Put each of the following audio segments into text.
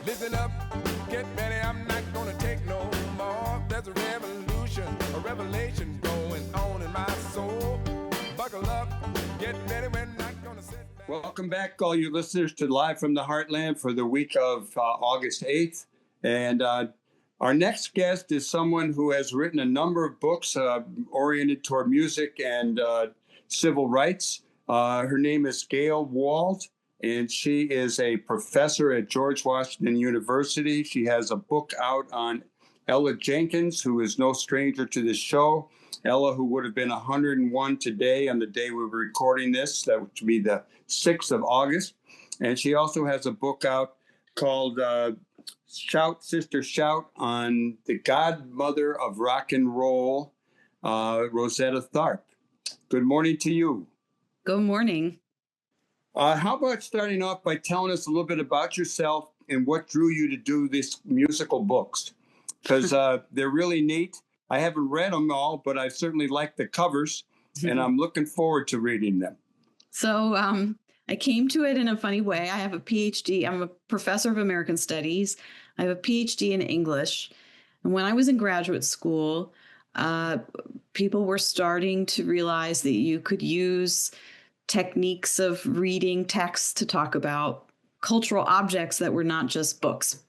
Listen up, get ready, I'm not gonna take no more. There's a revolution, a revelation going on in my soul. Buckle up, get ready, we're not gonna sit back. Welcome back, all you listeners, to Live from the Heartland for the week of August 8th. And our next guest is someone who has written a number of books oriented toward music and civil rights. Her name is Gayle Wald, and she is a professor at George Washington University. She has a book out on Ella Jenkins, who is no stranger to this show. Ella, who would have been 101 today on the day we were recording this, that would be the 6th of August. And she also has a book out called Shout, Sister, Shout, on the godmother of rock and roll, Rosetta Tharpe. Good morning to you. Good morning. How about starting off by telling us a little bit about yourself and what drew you to do these musical books? Because they're really neat. I haven't read them all, but I certainly like the covers, and I'm looking forward to reading them. So I came to it in a funny way. I have a PhD. I'm a professor of American Studies. I have a PhD in English. And when I was in graduate school, people were starting to realize that you could use techniques of reading text to talk about cultural objects that were not just books.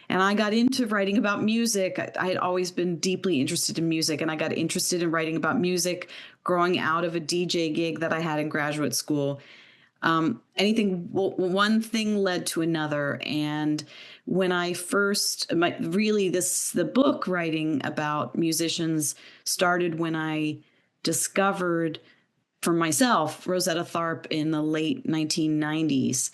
And I got into writing about music. I had always been deeply interested in music, and I got interested in writing about music growing out of a DJ gig that I had in graduate school. One thing led to another. And when I first, the book writing about musicians started when I discovered for myself Rosetta Tharpe in the late 1990s,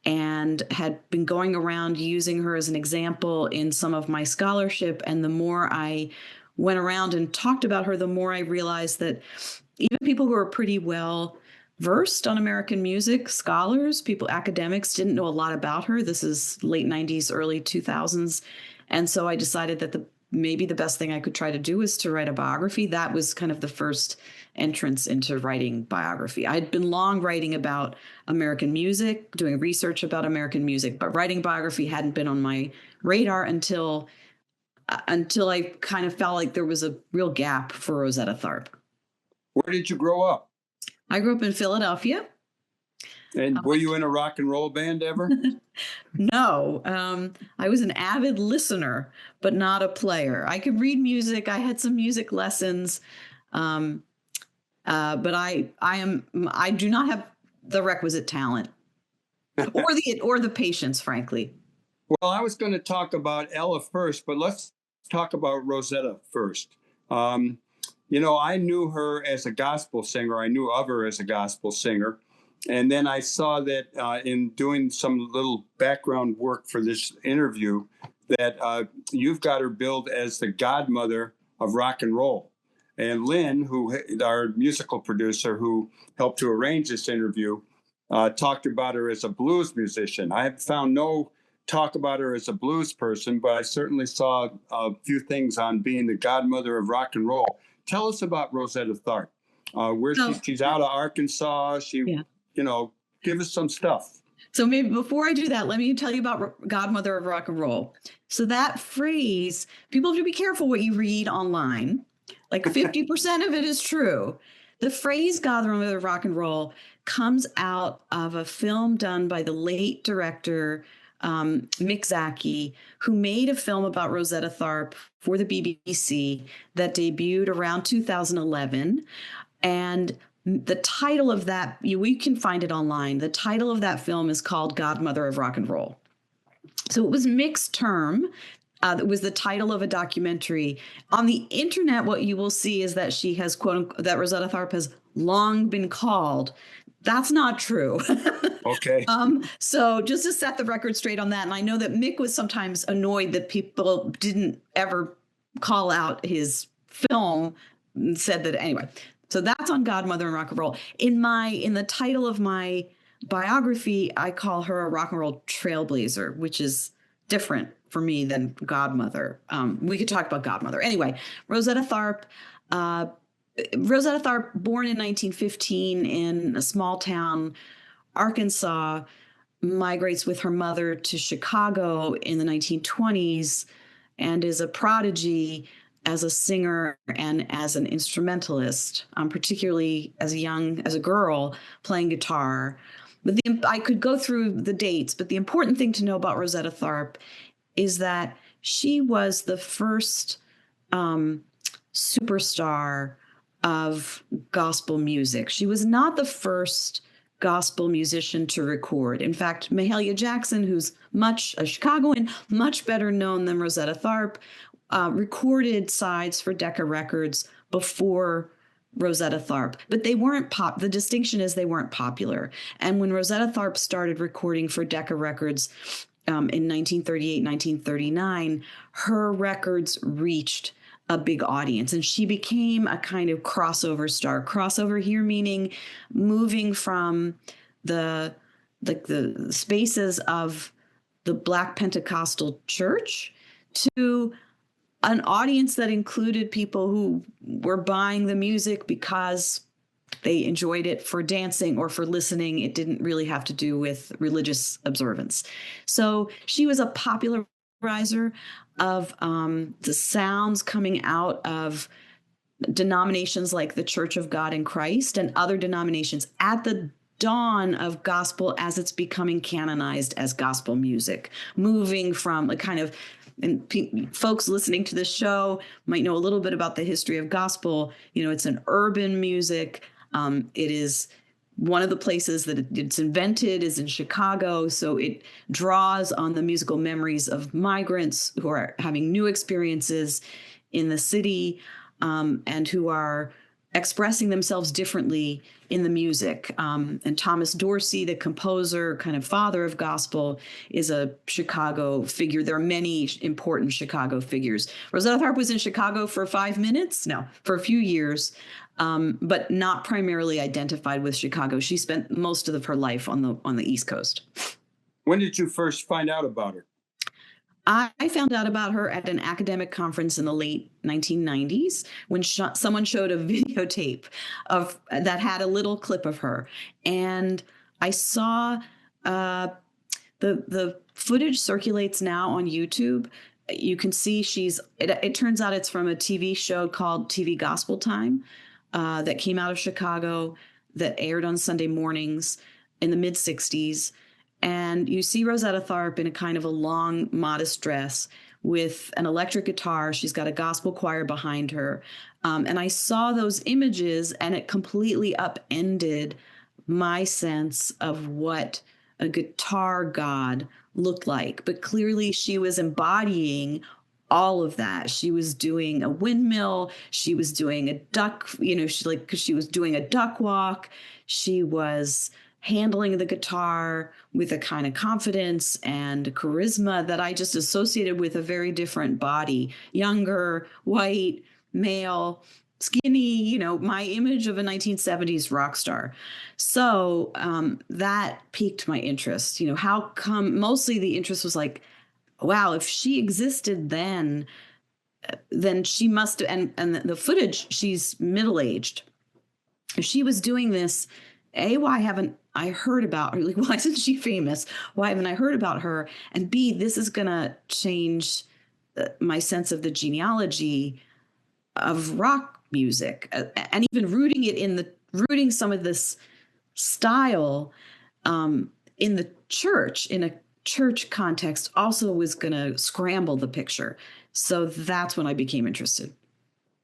and had been going around using her as an example in some of my scholarship. And the more I went around and talked about her, the more I realized that even people who are pretty well versed on American music, scholars, academics, didn't know a lot about her. This is late 90s, early 2000s. And so I decided that maybe the best thing I could try to do is to write a biography. That was kind of the first entrance into writing biography. I'd been long writing about American music, doing research about American music, but writing biography hadn't been on my radar until I kind of felt like there was a real gap for Rosetta Tharpe. Where did you grow up? I grew up in Philadelphia. And were you in a rock and roll band ever? No, I was an avid listener, but not a player. I could read music. I had some music lessons, but I do not have the requisite talent or the patience, frankly. Well, I was going to talk about Ella first, but let's talk about Rosetta first. I knew her as a gospel singer. I knew of her as a gospel singer. And then I saw that in doing some little background work for this interview, that you've got her billed as the godmother of rock and roll. And Lynn, our musical producer who helped to arrange this interview, talked about her as a blues musician. I have found no talk about her as a blues person, but I certainly saw a few things on being the godmother of rock and roll. Tell us about Rosetta Tharpe. She's out of Arkansas. Give us some stuff. So maybe before I do that, let me tell you about godmother of rock and roll. So that phrase, people have to be careful what you read online. Like 50% of it is true. The phrase godmother of rock and roll comes out of a film done by the late director Mick Zaki, who made a film about Rosetta Tharpe for the BBC that debuted around 2011. And the title of that, we can find it online. The title of that film is called Godmother of Rock and Roll. So it was Mick's term. It was the title of a documentary. On the internet, what you will see is that she has, that Rosetta Tharpe has long been called. That's not true. Okay. So just to set the record straight on that, and I know that Mick was sometimes annoyed that people didn't ever call out his film and said that anyway. So that's on Godmother and Rock and Roll. In the title of my biography, I call her a rock and roll trailblazer, which is different for me than Godmother. We could talk about Godmother. Anyway, Rosetta Tharpe, born in 1915 in a small town, Arkansas, migrates with her mother to Chicago in the 1920s and is a prodigy as a singer and as an instrumentalist, particularly as a girl playing guitar. But I could go through the dates, but the important thing to know about Rosetta Tharpe is that she was the first superstar of gospel music. She was not the first gospel musician to record. In fact, Mahalia Jackson, who's a Chicagoan, much better known than Rosetta Tharpe, recorded sides for Decca Records before Rosetta Tharpe, but they weren't the distinction is they weren't popular. And when Rosetta Tharpe started recording for Decca Records in 1938, 1939, her records reached a big audience, and she became a kind of crossover star. Crossover here meaning moving from the spaces of the Black Pentecostal church to an audience that included people who were buying the music because they enjoyed it for dancing or for listening. It didn't really have to do with religious observance. So she was a popularizer of the sounds coming out of denominations like the Church of God in Christ and other denominations at the dawn of gospel as it's becoming canonized as gospel music, moving from a kind of, and folks listening to this show might know a little bit about the history of gospel. You know, it's an urban music. It is one of the places that it's invented is in Chicago. So it draws on the musical memories of migrants who are having new experiences in the city and who are expressing themselves differently in the music. And Thomas Dorsey, the composer, kind of father of gospel, is a Chicago figure. There are many important Chicago figures. Rosetta Tharpe was in Chicago for for a few years, but not primarily identified with Chicago. She spent most of her life on the East Coast. When did you first find out about her? I found out about her at an academic conference in the late 1990s when someone showed a videotape that had a little clip of her. And I saw the footage circulates now on YouTube. You can see it turns out it's from a TV show called TV Gospel Time that came out of Chicago that aired on Sunday mornings in the mid-60s. And you see Rosetta Tharpe in a kind of a long, modest dress with an electric guitar. She's got a gospel choir behind her. And I saw those images, and it completely upended my sense of what a guitar god looked like. But clearly she was embodying all of that. She was doing a windmill. She was doing a duck, she was doing a duck walk. She was handling the guitar with a kind of confidence and charisma that I just associated with a very different body, younger, white, male, skinny, my image of a 1970s rock star. So that piqued my interest. How come mostly the interest was like, wow, if she existed then she must, and the footage, she's middle-aged. If she was doing this, why haven't I heard about her? Like, why isn't she famous? Why haven't I heard about her? And B, this is going to change my sense of the genealogy of rock music, and even rooting some of this style in the church, in a church context, also was going to scramble the picture. So that's when I became interested.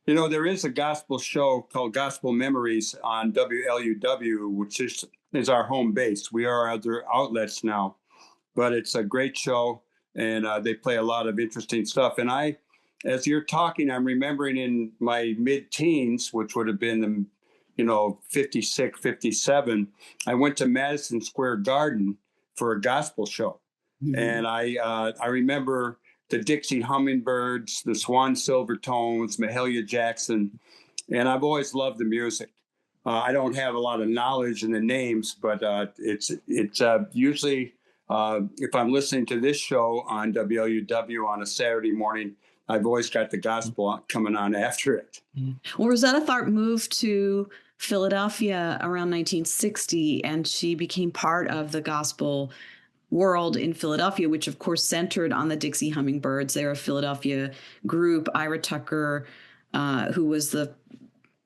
There is a gospel show called Gospel Memories on WLUW, which is our home base. We are other outlets now, but it's a great show, and they play a lot of interesting stuff. And as you're talking, I'm remembering in my mid-teens, which would have been, 56, 57, I went to Madison Square Garden for a gospel show. Mm-hmm. And I remember the Dixie Hummingbirds, the Swan Silvertones, Mahalia Jackson. And I've always loved the music. I don't have a lot of knowledge in the names, but it's usually, if I'm listening to this show on WLUW on a Saturday morning, I've always got the gospel coming on after it. Well, Rosetta Tharpe moved to Philadelphia around 1960, and she became part of the gospel world in Philadelphia, which of course centered on the Dixie Hummingbirds. They're a Philadelphia group. Ira Tucker, who was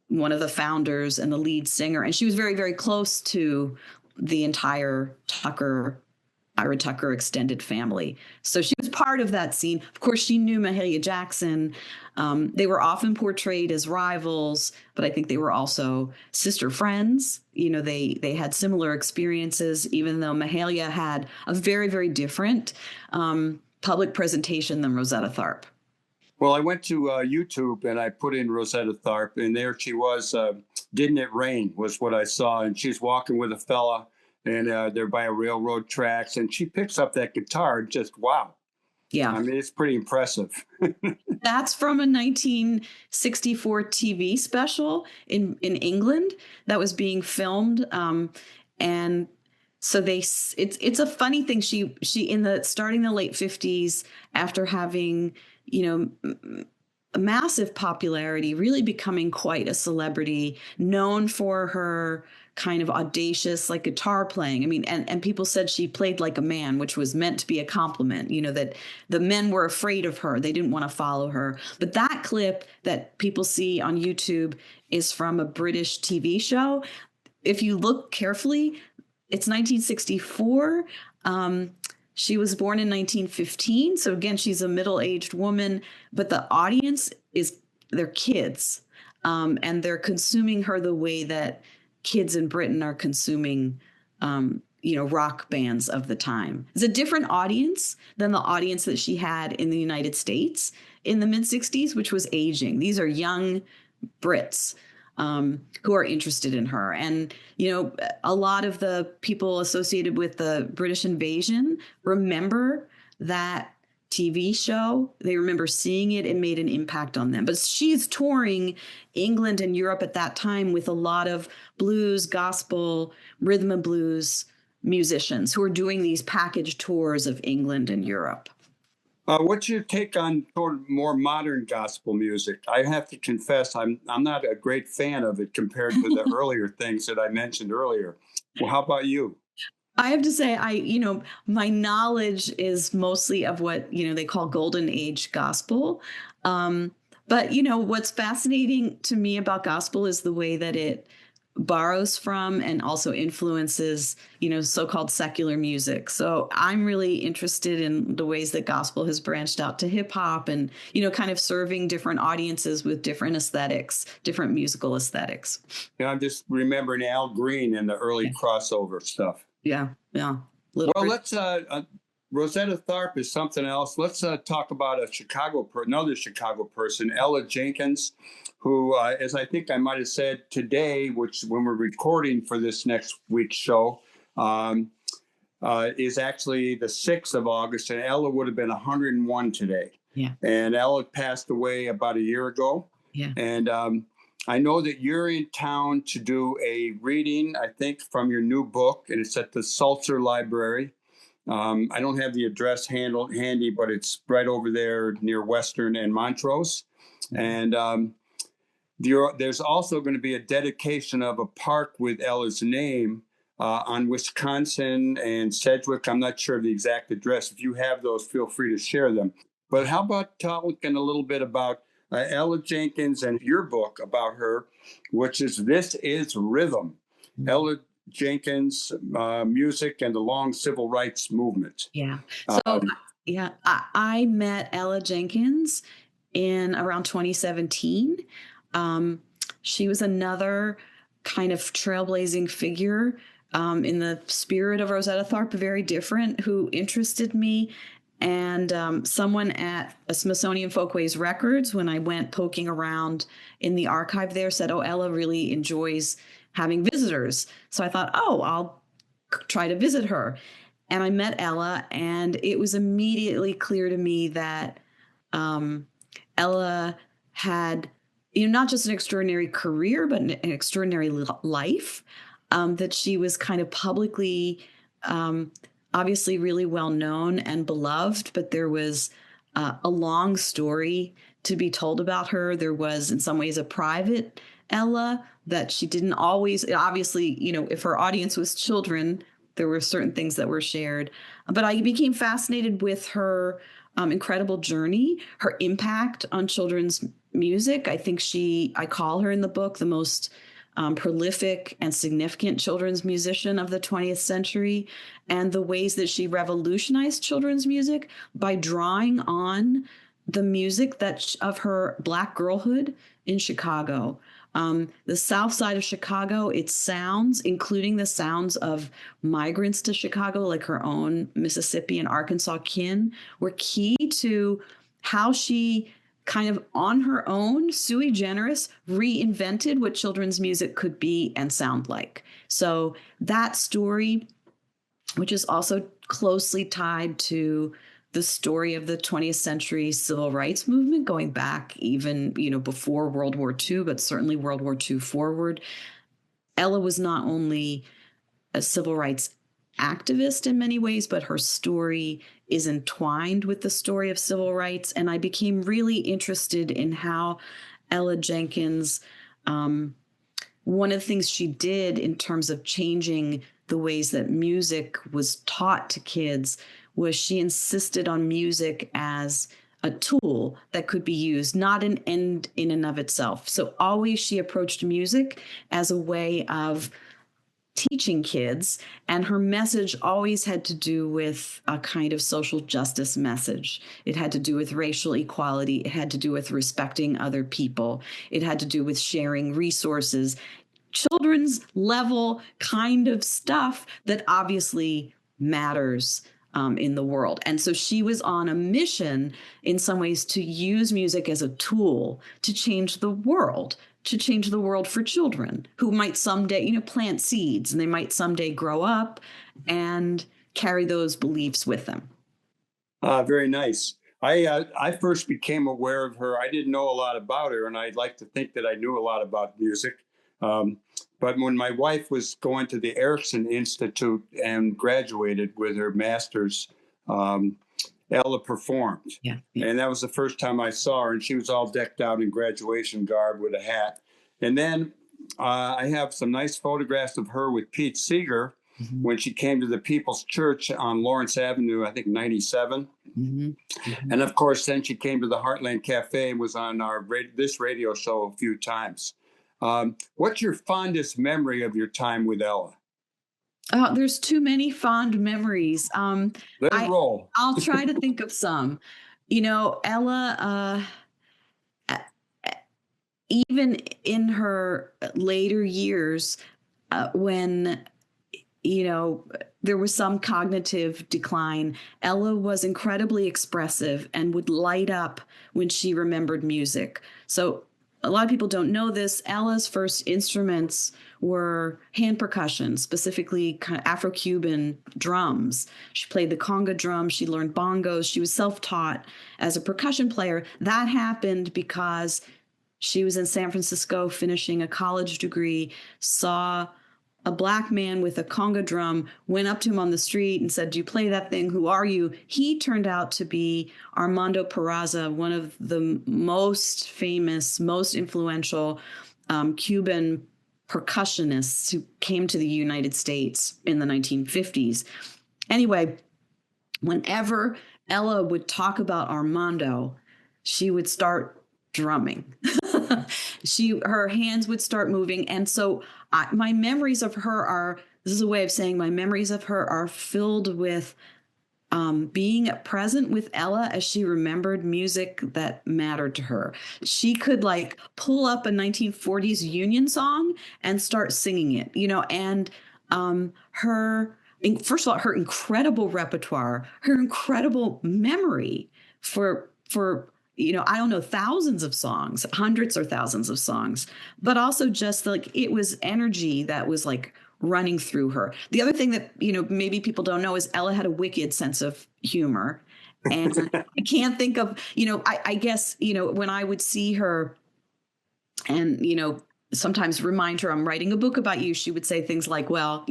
one of the founders and the lead singer, and she was very, very close to the entire Ira Tucker extended family. So she was part of that scene. Of course, she knew Mahalia Jackson. They were often portrayed as rivals, but I think they were also sister friends. They had similar experiences, even though Mahalia had a very, very different public presentation than Rosetta Tharpe. Well, I went to YouTube and I put in Rosetta Tharpe, and there she was. Didn't It Rain was what I saw, and she's walking with a fella, and they're by a railroad tracks, and she picks up that guitar. Just wow. Yeah. I mean, it's pretty impressive. That's from a 1964 TV special in England that was being filmed. And so it's a funny thing. She starting the late 50s, after having, a massive popularity, really becoming quite a celebrity, known for her kind of audacious, like, guitar playing. I mean, and people said she played like a man, which was meant to be a compliment, that the men were afraid of her. They didn't want to follow her. But that clip that people see on YouTube is from a British TV show. If you look carefully, it's 1964. She was born in 1915. So again, she's a middle-aged woman, but the audience they're kids. And they're consuming her the way that kids in Britain are consuming, rock bands of the time. It's a different audience than the audience that she had in the United States in the mid-60s, which was aging. These are young Brits who are interested in her. And, a lot of the people associated with the British invasion remember that TV show. They remember seeing it. It made an impact on them. But she's touring England and Europe at that time with a lot of blues, gospel, rhythm and blues musicians who are doing these package tours of England and Europe. What's your take on sort of more modern gospel music? I have to confess, I'm not a great fan of it compared to the earlier things that I mentioned earlier. Well, how about you? I have to say, my knowledge is mostly of what, they call golden age gospel. But, what's fascinating to me about gospel is the way that it borrows from and also influences, so-called secular music. So I'm really interested in the ways that gospel has branched out to hip hop and, kind of serving different audiences with different aesthetics, different musical aesthetics. Yeah, I'm just remembering Al Green and the early crossover stuff. Yeah. Well, let's Rosetta Tharpe is something else. Let's talk about another Chicago person, Ella Jenkins, who, as I think I might have said today, which when we're recording for this next week's show, is actually the 6th of August, and Ella would have been 101 today. Yeah. And Ella passed away about a year ago. Yeah. And I know that you're in town to do a reading, I think, from your new book, and it's at the Sulzer Library. I don't have the address handy, but it's right over there near Western and Montrose. And there's also going to be a dedication of a park with Ella's name on Wisconsin and Sedgwick. I'm not sure of the exact address. If you have those, feel free to share them. But how about talking a little bit about Ella Jenkins and your book about her, which is This Is Rhythm. Ella Jenkins, music and the long civil rights movement. Yeah. So, I met Ella Jenkins in around 2017. She was another kind of trailblazing figure in the spirit of Rosetta Tharpe, very different, who interested me. And someone at a Smithsonian Folkways Records, when I went poking around in the archive there, said, "Oh, Ella really enjoys having visitors." So I thought, I'll try to visit her. And I met Ella, and it was immediately clear to me that Ella had, not just an extraordinary career, but an extraordinary life, that she was kind of publicly obviously really well known and beloved, but there was a long story to be told about her. There was, in some ways, a private Ella that she didn't always, obviously, if her audience was children, There were certain things that were shared, but I became fascinated with her incredible journey, her impact on children's music. I think I call her in the book the most prolific and significant children's musician of the 20th century, and the ways that she revolutionized children's music by drawing on the music of her Black girlhood in Chicago. The South Side of Chicago, its sounds, including the sounds of migrants to Chicago, like her own Mississippi and Arkansas kin, were key to how she kind of on her own, sui generis, reinvented what children's music could be and sound like. So that story, which is also closely tied to the story of the 20th century civil rights movement, going back even, before World War II, but certainly World War II forward. Ella was not only a civil rights activist in many ways, but her story is entwined with the story of civil rights. And I became really interested in how Ella Jenkins, one of the things she did in terms of changing the ways that music was taught to kids was she insisted on music as a tool that could be used, not an end in and of itself. So always she approached music as a way of teaching kids, and her message always had to do with a kind of social justice message. It had to do with racial equality. It had to do with respecting other people. It had to do with sharing resources, children's level kind of stuff that obviously matters in the world. And so she was on a mission in some ways to use music as a tool to change the world for children who might someday, plant seeds, and they might someday grow up and carry those beliefs with them. Very nice. I first became aware of her. I didn't know a lot about her, and I'd like to think that I knew a lot about music. But when my wife was going to the Erickson Institute and graduated with her master's, Ella performed. Yeah. And that was the first time I saw her, and she was all decked out in graduation garb with a hat. And then I have some nice photographs of her with Pete Seeger when she came to the People's Church on Lawrence Avenue, I think 97. And of course, then she came to the Heartland Cafe and was on this radio show a few times. What's your fondest memory of your time with Ella? There's too many fond memories. Let it roll. I'll try to think of some. Ella, even in her later years, when, there was some cognitive decline, Ella was incredibly expressive and would light up when she remembered music. So a lot of people don't know this. Ella's first instruments were hand percussion, specifically kind of Afro-Cuban drums. She played the conga drum. She learned bongos. She was self-taught as a percussion player. That happened because she was in San Francisco finishing a college degree, saw a Black man with a conga drum, went up to him on the street and said, "Do you play that thing? Who are you?" He turned out to be Armando Peraza, one of the most famous, most influential Cuban percussionists who came to the United States in the 1950s. Anyway, whenever Ella would talk about Armando, she would start drumming. Her hands would start moving. And so my memories of her this is a way of saying my memories of her are filled with being present with Ella as she remembered music that mattered to her. She could pull up a 1940s Union song and start singing it, and first of all, her incredible repertoire, her incredible memory for I don't know, thousands of songs, hundreds or thousands of songs, but also just it was energy that was running through her. The other thing that, maybe people don't know is Ella had a wicked sense of humor. And I can't think of, I guess, when I would see her and, sometimes remind her I'm writing a book about you, she would say things like, well,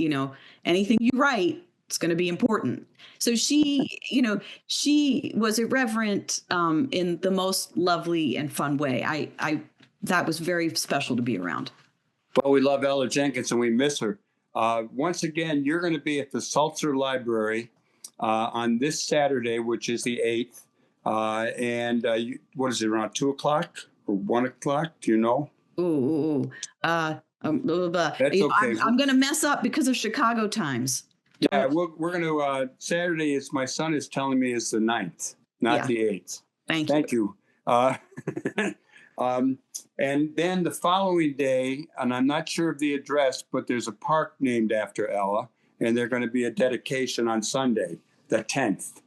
anything you write, it's going to be important. So she was irreverent in the most lovely and fun way. That was very special to be around. Well, we love Ella Jenkins and we miss her. Once again, you're going to be at the Sulzer Library on this Saturday, which is the 8th. What is it, around 2 o'clock or 1 o'clock? Do you know? That's okay. I'm going to mess up because of Chicago times. Yeah, we're going to, Saturday is, my son is telling me, is the 9th, not the 8th. Thank you. And then the following day, and I'm not sure of the address, but there's a park named after Ella, and there's going to be a dedication on Sunday, the 10th.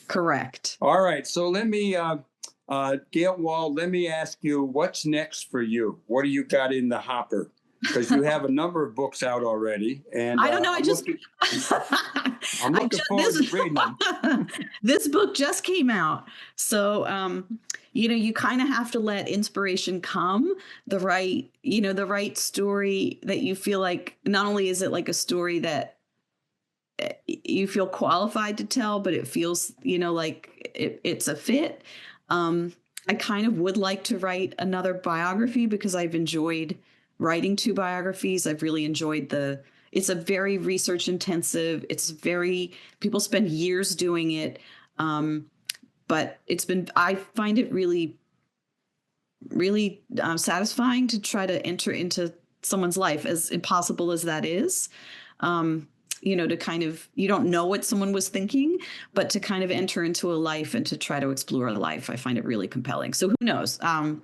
Correct. All right. So let me, Gayle Wald, let me ask you, what's next for you? What do you got in the hopper? Because you have a number of books out already. And I don't know. I'm looking forward to reading them. This book just came out. So, you kind of have to let inspiration come, the right story that you feel like, not only is it like a story that you feel qualified to tell, but it feels, like it's a fit. I kind of would like to write another biography because I've enjoyed writing 2 biographies. I've really enjoyed it's a very research intensive. People spend years doing it. But I find it really, really satisfying to try to enter into someone's life, as impossible as that is. To kind of, you don't know what someone was thinking, but to kind of enter into a life and to try to explore a life, I find it really compelling. So who knows? If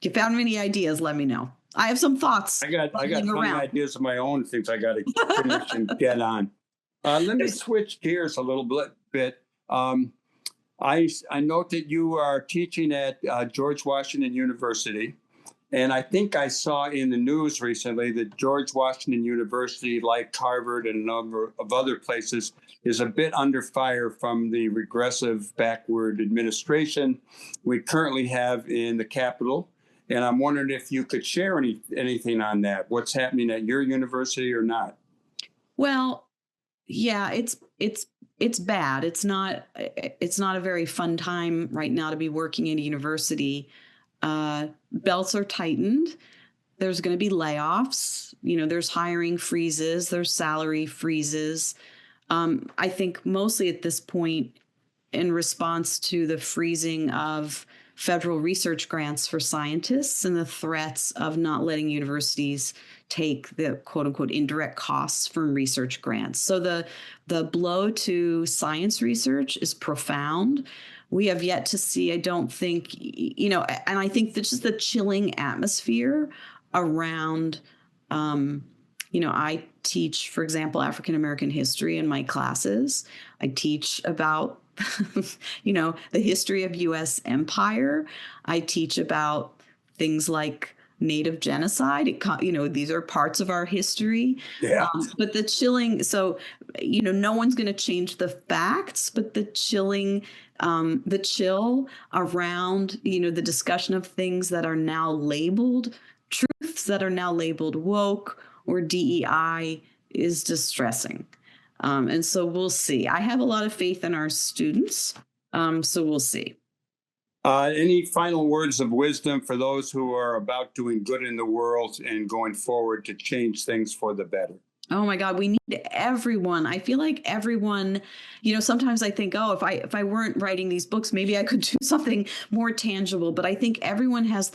you found any ideas, let me know. I have some thoughts. I got funny ideas of my own, things I got to finish and get on. Let me switch gears a little bit. I note that you are teaching at George Washington University, and I think I saw in the news recently that George Washington University, like Harvard and a number of other places, is a bit under fire from the regressive, backward administration we currently have in the Capitol. And I'm wondering if you could share anything on that. What's happening at your university or not? Well, yeah, it's bad. It's not a very fun time right now to be working at a university. Belts are tightened. There's going to be layoffs. There's hiring freezes. There's salary freezes. I think mostly at this point, in response to the freezing of federal research grants for scientists and the threats of not letting universities take the quote unquote indirect costs from research grants. So the blow to science research is profound. We have yet to see, I don't think, and I think this is the chilling atmosphere around, I teach, for example, African-American history in my classes. I teach about the history of U.S. empire. I teach about things like Native genocide. These are parts of our history. Yeah. But the chilling, so, no one's going to change the facts, but the chill around, the discussion of things that are now labeled truths, that are now labeled woke or DEI is distressing. And so we'll see. I have a lot of faith in our students. So we'll see. Any final words of wisdom for those who are about doing good in the world and going forward to change things for the better? Oh my God, we need everyone. I feel like everyone, sometimes I think, if I weren't writing these books, maybe I could do something more tangible. But I think everyone has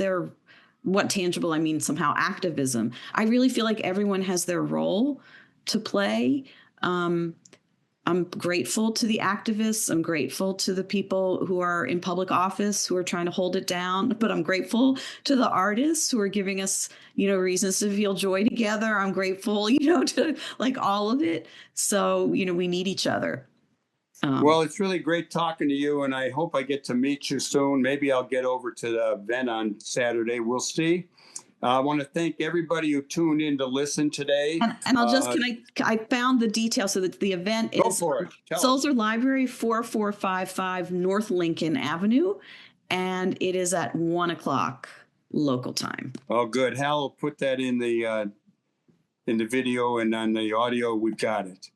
what tangible, I mean, somehow activism. I really feel like everyone has their role to play. I'm grateful to the activists. I'm grateful to the people who are in public office who are trying to hold it down. But I'm grateful to the artists who are giving us, reasons to feel joy together. I'm grateful, to like all of it. So, we need each other. Well, it's really great talking to you, and I hope I get to meet you soon. Maybe I'll get over to the event on Saturday. We'll see. I want to thank everybody who tuned in to listen today. And I'll I found the details so that the event is Sulzer Library, 4455 North Lincoln Avenue, and it is at 1 o'clock local time. Oh, good. Hal will put that in the video and on the audio. We've got it.